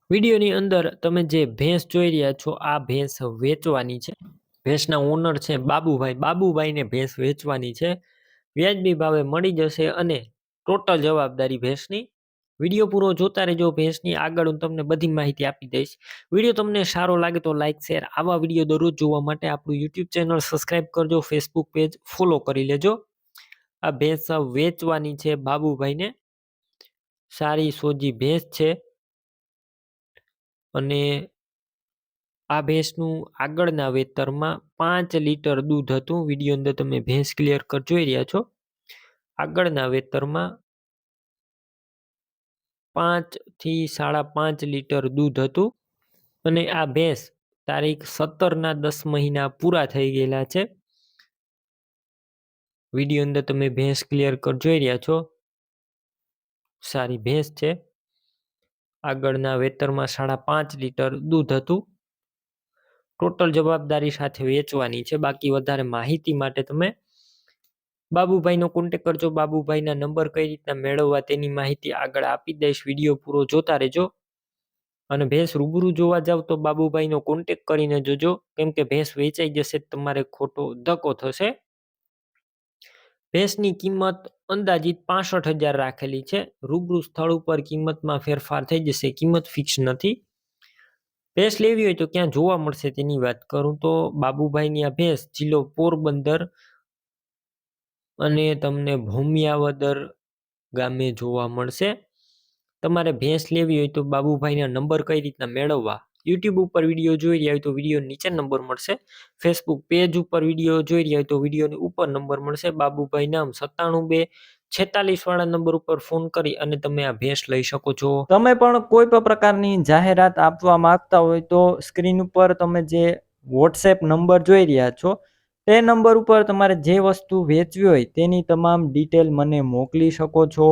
વિડીયોની અંદર તમે જે ભેંસ જોઈ રહ્યા છો આ ભેંસ વેચવાની છે. ભેંસના ઓનર છે બાબુભાઈને ભેંસ વેચવાની છે. વ્યાજબી ભાવે મળી જશે અને ટોટલ જવાબદારી ભેંસની. વિડીયો પૂરો જોતા રહેજો. ભેંસની આગળ હું તમને બધી માહિતી આપી દઈશ. વિડીયો તમને સારો લાગે તો લાઈક શેર આવા વિડીયો દરરોજ જોવા માટે આપણું યુટ્યુબ ચેનલ સબસ્ક્રાઈબ કરજો. ફેસબુક પેજ ફોલો કરી લેજો. આ ભેંસ વેચવાની છે બાબુભાઈને. સારી સોજી ભેંસ છે અને આ ભેંસનું આગળના વેતરમાં 5 લીટર દૂધ હતું. વિડીયો અંદર તમે ભેંસ ક્લિયર કટ જોઈ રહ્યા છો. આગળના વેતરમાં 5 થી 5.5 લીટર દૂધ હતું અને આ ભેંસ તારીખ 17ના 10 મહિના પૂરા થઈ ગયેલા છે. વિડીયો અંદર તમે ભેંસ ક્લિયર કટ જોઈ રહ્યા છો. સારી ભેંસ છે. આગળના વેતરમાં 5.5 લીટર દૂધ હતું. ટોટલ જવાબદારી સાથે વેચવાની છે. બાકી વધારે માહિતી માટે તમે બાબુભાઈનો કોન્ટેક્ટ કરજો. બાબુભાઈના નંબર કઈ રીતના મેળવવા તેની માહિતી આગળ આપી દઈશ. વિડીયો પૂરો જોતા રહેજો. અને ભેંસ રૂબરૂ જોવા જાવ તો બાબુભાઈનો કોન્ટેક્ટ કરીને જોજો, કેમ કે ભેંસ વેચાઈ જશે તમારે ખોટો ધક્કો થશે. ભેંસની કિંમત અંદાજિત 65,000 રાખેલી છે. રૂબરૂ સ્થળ ઉપર કિંમતમાં ફેરફાર થઈ જશે. કિંમત ફિક્સ નથી. ભેંસ લેવી હોય તો ક્યાં જોવા મળશે તેની વાત કરું તો બાબુભાઈની આ ભેંસ જિલ્લો પોરબંદર અને તમને ભૂમિયાવદર ગામે જોવા મળશે. તમારે ભેંસ લેવી હોય તો બાબુભાઈના નંબર કઈ રીતના મેળવવા, યુટ્યુબ ઉપર વિડીયો જોઈ રહ્યા હોય તો વિડીયો નીચે નંબર મળશે. ફેસબુક પેજ ઉપર વિડીયો જોઈ રહ્યા હોય તો વિડીયોની ઉપર નંબર મળશે. બાબુભાઈ નામ 97 2 46 વાળા નંબર ઉપર ફોન કરી અને તમે આ ભેંસ લઈ શકો છો. તમે પણ કોઈ પણ પ્રકારની જાહેરાત આપવા માંગતા હોય તો સ્ક્રીન ઉપર તમે જે વોટ્સએપ નંબર જોઈ રહ્યા છો તે નંબર ઉપર તમારે જે વસ્તુ વેચવી હોય તેની તમામ ડિટેલ મને મોકલી શકો છો.